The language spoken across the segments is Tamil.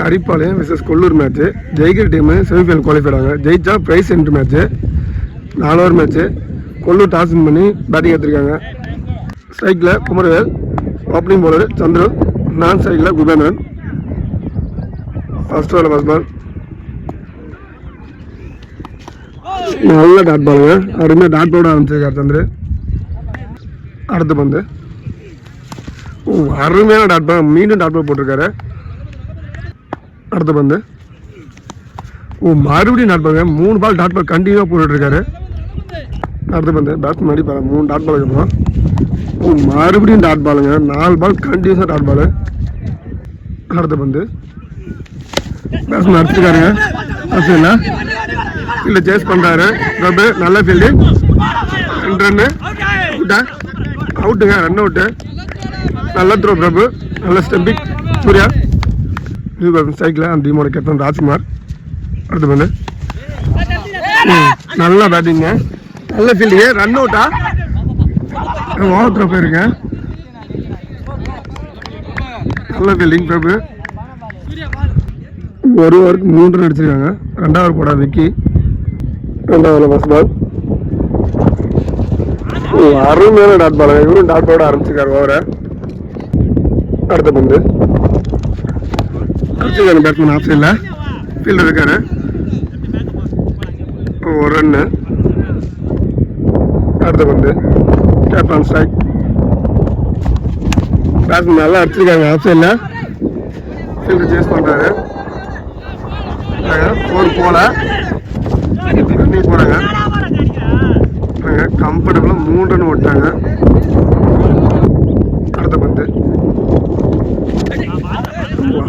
நரிப்பாளையம் விசஸ் கொல்லூர் மேட்ச்சு. ஜெயிக்கிற டீமு செமிஃபைனல் குவாலிஃபைட் ஆங்க. ஜெயிச்சா prize entry match. 4 over match. Kollur toss win பண்ணி பேட்டிங் எடுத்திருக்காங்க. ஸ்ட்ரைக்கில் குமரவேல், ஓப்பனிங் பவுலர் சந்திரு, நான் ஸ்ட்ரைக்கில் குபேந்திரன். ஃபர்ஸ்ட் ஓவரில் ஃபர்ஸ்ட் பால். நல்ல டாட் பாலுங்க. அருமையாக டாட் பாலோட ஆரம்பிச்சிருக்காரு சந்திரு. அடுத்த பந்து. அருமையான டாட் பால். மீண்டும் டாட் பால் போட்டிருக்காரு. அடுத்த பந்து. மறுபடியும் டாட் பாலுங்க. 3 பால் டாட் பால் கண்டினியூவாக போட்டுருக்காரு. அடுத்த பந்து. பேட்ஸ்மேன் அடிப்பாரு 3 டாட் பாலுக்கு அப்புறம். மறுபடியும் டாட் பாலுங்க. 4 பால் கண்டினியூஸாக டாட் பாலு. அடுத்த பந்து. பேட்ஸ்மேன் அடிச்சிருக்காருங்க. இல்லை இல்லை சேஸ் பண்ணுறாரு பிரபு. நல்ல ஃபீல்டிங். 2 ரன்னு அவுட்டுங்க. Run out. நல்ல த்ரோ பிரபு. நல்ல ஸ்டம்பிங் சூர்யா. சைக்கிள் அந்த டீமோட கேப்டன் ராஜ்குமார். அடுத்த பந்து. நல்ல பேட்டிங்க. நல்ல ஃபீல்டிங்கு. ரன் அவுட்டா ஓவர் த்ரோ போயிருங்க. நல்ல ஃபீல்டிங் பிரபு. 1 ஓவருக்கு 3 ரன் அடிச்சிருக்காங்க. 2வது ஓவர் போட விக்கி. 2வது ஓவரில் ஃபர்ஸ்ட் பால். அருமையான டாட் பால். இவரும் டாட் பாலோட ஆரம்பிச்சிருக்காரு ஓவரை. அடுத்த பந்து. அடிச்சிருக்காரு பேட்ஸ்மேன் ஆஃப் சைடில். ஃபீல்டர் இருக்காரு. 1 ரன்னு. அடுத்த பந்து. Captain strike. பேட்ஸ்மேன் நல்லா அடிச்சிருக்காங்க ஆஃப் சைடில். ஃபீல்டர் சேஸ் பண்ணுறாரு. 4 போல ரன்னிங் போகிறாங்க. கம்ஃபர்டபுளாக 3 ரன் ஓட்டாங்க. அடுத்த பந்து.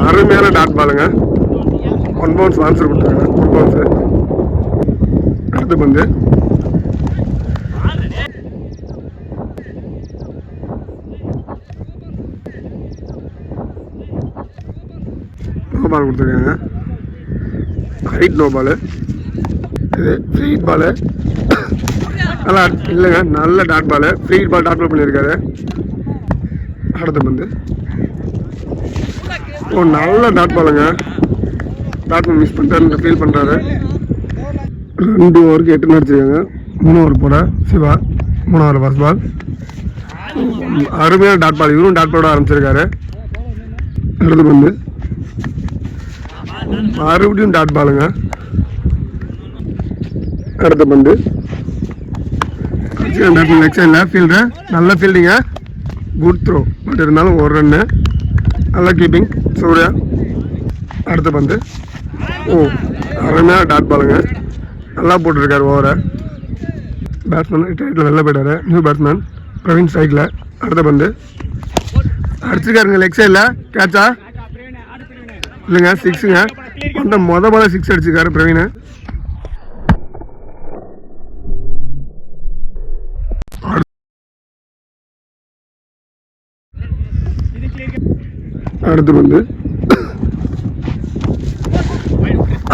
அருமையான டாட் பாலுங்க. 1 பவுன்ஸ் ஆன்சர் கொடுத்தாங்க. 1 பவுன்ஸு. அடுத்த பந்து. நோ பால் கொடுத்துருக்காங்க. Height no ball. இது ஃப்ரீ பாலு. நல்லா இல்லைங்க. நல்ல dot ball. Free ball dot ball பண்ணியிருக்காரு. அடுத்த பந்து. நல்ல டாட் பாலுங்க. டாட் பால் மிஸ் பண்ணிட்டாருன்னு ஃபீல் பண்ணுறாரு. 2 ஓவருக்கு 8 ரன் அடிச்சிருக்காங்க. 3 ஓவர் போட சிவா. 3 over first ball. அருமையான டாட் பால். இவரும் டாட் பாலோட ஆரம்பிச்சிருக்காரு. அடுத்த பந்து. மறுபடியும் டாட் பாலுங்க. அடுத்த பந்து. லெக் சைடில் ஃபீல்டர். நல்ல ஃபீல்டிங்க. Good throw. பட் இருந்தாலும் 1 ரன்னு. நல்ல கீப்பிங் சூர்யா. அடுத்த பந்து. அருமையான டாட் பாலுங்க. நல்லா போட்டுருக்காரு ஓவரை. பேட்ஸ்மேன் ரைட்டில் வெளில போயிட்டாரு. நியூ பேட்ஸ்மேன் பிரவீன் ஸ்ட்ரைக்கில். அடுத்த பந்து. அடிச்சிருக்காருங்க லெக் சைடில். கேட்சா இல்லைங்க. 6ங்க. மொதல் 6 அடிச்சிருக்காரு பிரவீன். அடுத்து பந்து.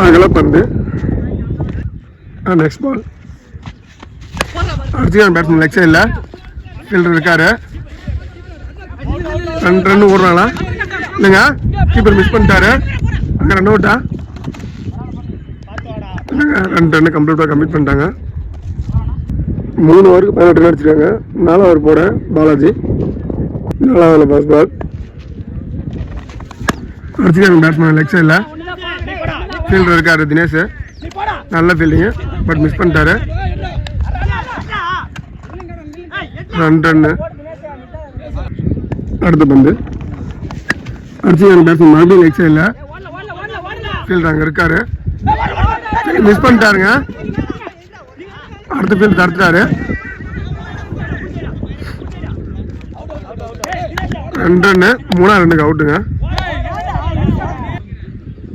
அகல பந்து. Next ball. அடிச்சுக்கான பேட்ஸ்மேன் லெக் சைடில். ஃபீல்டர் இருக்காரு. 2 ரன் ஓடுறாங்களா இல்லைங்க. கீப்பர் மிஸ் பண்ணிட்டாரு. அங்கே ரன் அவுட்டா இல்லைங்க. 2 ரன்னு கம்ப்ளீட் பண்ணிட்டாங்க. 3 ஓவருக்கு 18 ரன் அடிச்சிருக்காங்க. 4 ஓவர் போட பாலாஜி. 4வது ஓவரில் ஃபர்ஸ்ட் பால். அடிச்சுக்காங்க பேட்ஸ்மேன் லெக் சைடில். ஃபீல்டர் இருக்காரு தினேஷ். நல்ல ஃபீல்டிங்கு. பட் மிஸ் பண்ணிட்டாரு. 2 ரன்னு. அடுத்த பந்து. அடிச்சுக்காங்க பேட்ஸ்மேன் மறுபடியும் லெக் சைடில். ஃபீல்டர் அங்கே இருக்காரு. மிஸ் பண்ணிட்டாருங்க. அடுத்த ஃபீல்டு தடுத்துட்டாரு. 2 ரன்னு. 3வது ரன்னுக்கு அவுட்டுங்க.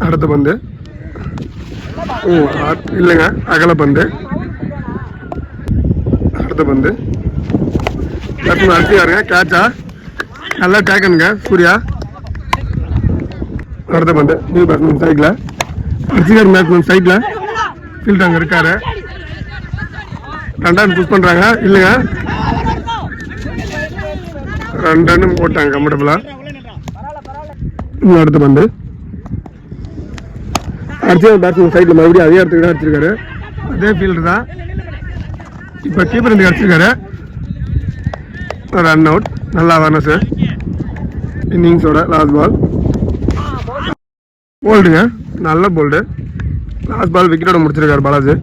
அடுத்த பந்து. இல்லைங்க. அகல பந்து. அடுத்த பந்து. பேட்ஸ்மேன் அடிச்சுக்காருங்க. கேட்சா நல்லா டேக்கனுங்க சூர்யா. அடுத்த பந்து. நியூ பேட்ஸ்மேன் சைக்கில். அடிச்சுக்காரு பேட்ஸ்மேன் சைக்கில். ஃபீல்டு அங்கே இருக்காரு. 2 ரன் புஷ் பண்ணுறாங்க. இல்லைங்க. 2 ரன்னு போட்டாங்க கம்ஃபர்டபுளாக. அடுத்த பந்து. அடிச்சு பேட்ஸ்மேன் சைடில் மறுபடியும் அதே இடத்துக்கு தான் அடிச்சிருக்காரு. அதே ஃபீல்டர் தான். இப்போ கீப்பர் இருந்து அடிச்சிருக்காரு. Run out. நல்லா வரணும் சார். இன்னிங்ஸோட last ball போல்டுங்க. நல்ல போல்டு. லாஸ்ட் பால் விக்கெட்டோட முடிச்சிருக்காரு பாலாஜி.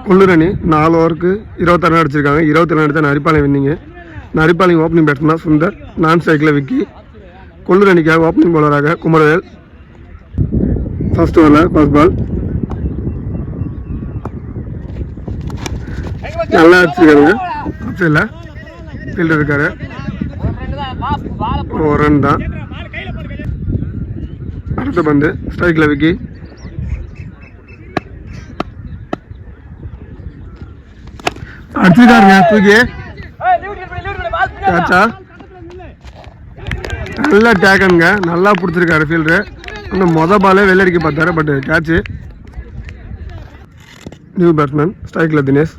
கொல்லூர் அணி 4 ஓவருக்கு 26 ரன் அடிச்சிருக்காங்க. 22 அடித்தா நரிப்பாளையம் வின்னிங்க. நரிப்பாளையம் ஓப்பனிங் பேட்ஸ்மேனாக சுந்தர், நான் ஸ்ட்ரைக்கில் விக்கி. கொல்லூர் அணிக்காக ஓப்பனிங் பவுலராக குமரவேல். ஃபர்ஸ்ட் ஓவரில் ஃபர்ஸ்ட் பால் நல்லா அடிச்சிருக்காருங்க. ஆப்ஷனில் ஃபீல்டர் இருக்காரு. ஒரு ரன் தான். அடுத்த பந்து ஸ்ட்ரைக்கில் விக்கி. அடிச்சிருக்காருங்க தூக்கி. கேட்சா நல்ல டேக்கனுங்க. நல்லா பிடிச்சிருக்காரு ஃபீல்டரு. இன்னும் பாலே வெள்ளடிக்க பார்த்தாரு. But catch. நியூ பேட்ஸ்மேன் ஸ்ட்ரைக்கில் தினேஷ்.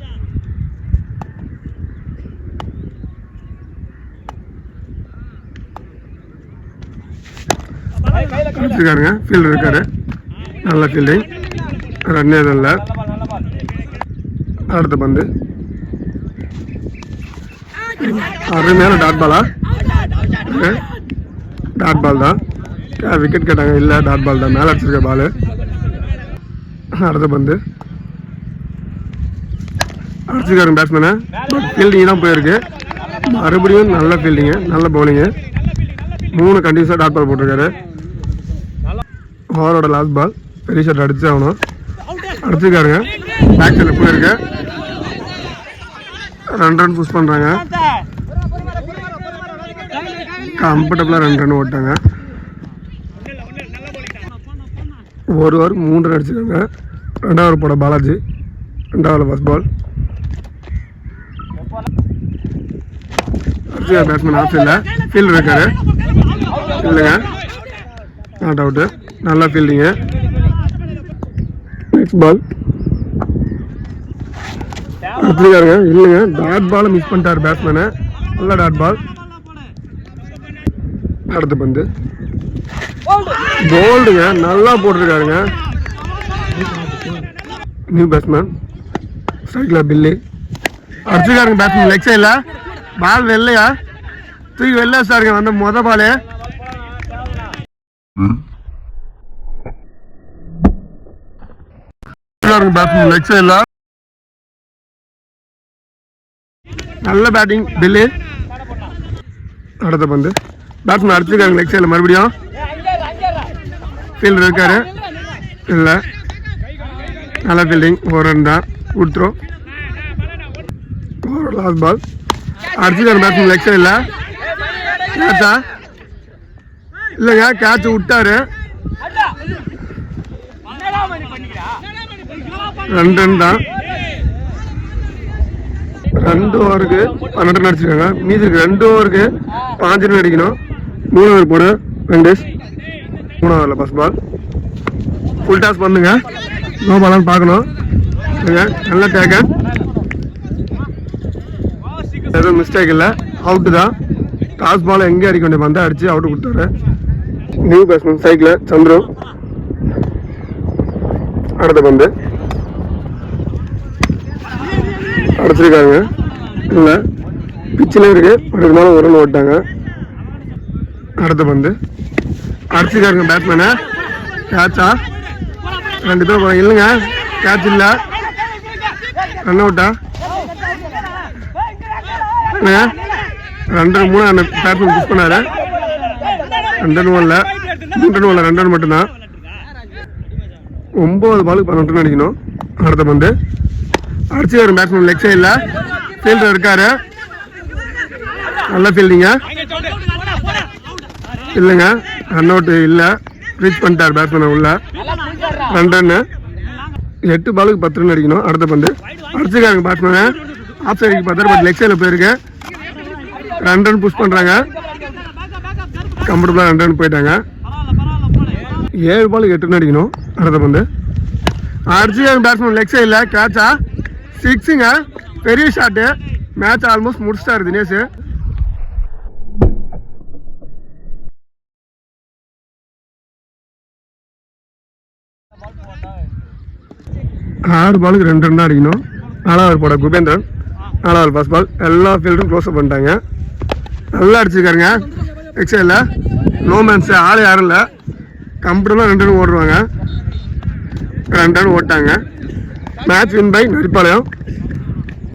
அடிச்சிருக்காருங்க. ஃபீல்டர் இருக்காரு. நல்ல ஃபீல்டிங். ரன் எதுவும் இல்லை. அடுத்த பந்து அருமையான டாட் பாலா. டாட் பால் தான். விக்கெட் கேட்டாங்க. இல்லை, டாட் பால் தான். மேலே அடிச்சிருக்க பால். அடுத்த பந்து அடிச்சிருக்காருங்க பேட்ஸ்மேனை. பட் ஃபீல்டிங் தான் போயிருக்கு. மறுபடியும் நல்ல ஃபீல்டிங்கு, நல்ல பவுலிங்கு. 3 கண்டினியூஸாக டாட் பால் போட்டிருக்காரு. ஓவரோட லாஸ்ட் பால் பெரிய ஷாட் அடிச்சு ஆகணும். அடிச்சிருக்காருங்க. பேக் சைடில் போயிருக்கு. 2 ரன் புஷ் பண்ணுறாங்க. கம்ஃபர்டபுளாக 2 ரன் ஓட்டாங்க. ஒரு ஓவர் 3 ரன் அடிச்சிருக்காங்க. 2வது ஓவர் போட பாலாஜி. 2வது ஃபர்ஸ்ட் பால் அடிச்சிருக்காரு பேட்ஸ்மேன். ஆப்ஷனில் ஃபீல்டர் இருக்காரு. இல்லைங்க, நாட் அவுட்டு. நல்லா ஃபீல்டிங்கு. நெக்ஸ்ட் பால் அடிச்சிருக்காருங்க. இல்லைங்க, டாட் பாலை மிஸ் பண்ணிட்டார் பேட்ஸ்மேனு. நல்ல டாட் பால். அடுத்த பந்து போல்டுங்க. நல்லா போட்டிருக்காருங்க. நியூ பேட்ஸ்மேன் ஸ்ட்ரைக்கில் பில்லி. அடிச்சிருக்காருங்க பேட்ஸ்மேன் லெக் சைடில். பால் வெள்ளையா தூக்கி வெளில சாருங்க. வந்த பாலு பேட்ஸ்மேன் லெக் சைடில். நல்ல பேட்டிங் பில்லி. அடுத்த பந்து பேட்ஸ்மேன் அடிச்சிருக்காங்க லெக் சைடில். மறுபடியும் ஃபீல்டர் இருக்காரு. இல்லை, நல்ல ஃபீல்டிங். ஒரு ரன் தான். Good throw. லாஸ்ட் பால் அடிச்சிருக்காரு பேட்ஸ்மேன் லெக் சைடில். கேட்சா? இல்லைங்க, கேட்ச் விட்டாரு. 2 ரன் தான். 2 ஓவருக்கு 12 ரன் அடிச்சிருக்காங்க. மீதி 2 ஓவருக்கு 5 ரன் அடிக்கணும். 3 ஓவர் போட வெங்கடேஷ். 3வது ஓவரில் ஃபர்ஸ்ட் பால் ஃபுல் டாஸ் பண்ணுங்க. நோ பாலான்னு பார்க்கணும். நல்ல டேக்கன். எதுவும் மிஸ்டேக் இல்லை. அவுட்டு தான். டாஸ் பால் எங்கே அடிக்க வேண்டிய பந்தை அடித்து அவுட்டு கொடுத்தாரு. New batsman cycle Chandru. அடுத்த பந்து அடிச்சிருக்காங்க. இல்லை, பிச்சில் இருக்கு. அதுக்கு மேலே ஒரு ரன் ஓட்டாங்க. அடுத்த பந்து அடிச்சிருக்காருங்க பேட்ஸ்மேனு. கேட்சா? 2 பேர் போகிறாங்க. இல்லைங்க, கேட்ச் இல்லை. ரன் அவுட்டா? 2 ரன் 3 அந்த பேட்ஸ்மேன் புஷ் பண்ணாரு. 2 ரன் இல்லை, 3 ரன் இல்லை, 2 ரன் மட்டும்தான். 9 பாலுக்கு 12 ரன் அடிக்கணும். அடுத்த பந்து அடிச்சிருக்காரு பேட்ஸ்மேன் லெக் சைடில். ஃபீல்டர் இருக்காரு. நல்ல ஃபீல்டிங்க. இல்லைங்க, ரன் அவுட்டு இல்லை. ரீச் பண்ணிட்டார் பேட்ஸ்மேனை உள்ள. 2 ரன்னு. 8 பாலுக்கு 10 ரன் அடிக்கணும். அடுத்த பந்து அடிச்சிருக்காங்க பேட்ஸ்மேனை. ஆஃப் சைடுக்கு பார்த்தாரு. பட் லெக் சைடில் போயிருக்கு. 2 ரன் புஷ் பண்ணுறாங்க. கம்ஃபர்டபுளாக 2 ரன் போயிட்டாங்க. 7 பாலுக்கு 8 ரன் அடிக்கணும். அடுத்த பந்து அடிச்சிருக்காங்க பேட்ஸ்மேன் லெக் சைடில். கேட்சா? 6ங்க. பெரிய ஷாட்டு. மேட்ச் ஆல்மோஸ்ட் முடிச்சிட்டாரு தினேஷ். 6 பாலுக்கு 2 ரன் அடிக்கணும். 4வது போட குபேந்திரன், 4வது பாஸ் பால். எல்லா ஃபீல்டும் க்ளோஸ் அப் பண்ணிட்டாங்க. நல்லா அடிச்சிருக்காருங்க. எக்ஸைல நோ மேன்ஸ், ஆள் யாரும் இல்லை. கம்ப்யூட்டர்லாம் 2 ரன் ஓடுவாங்க. 2 ரன் ஓட்டாங்க. Match win by நரிப்பாளையம்.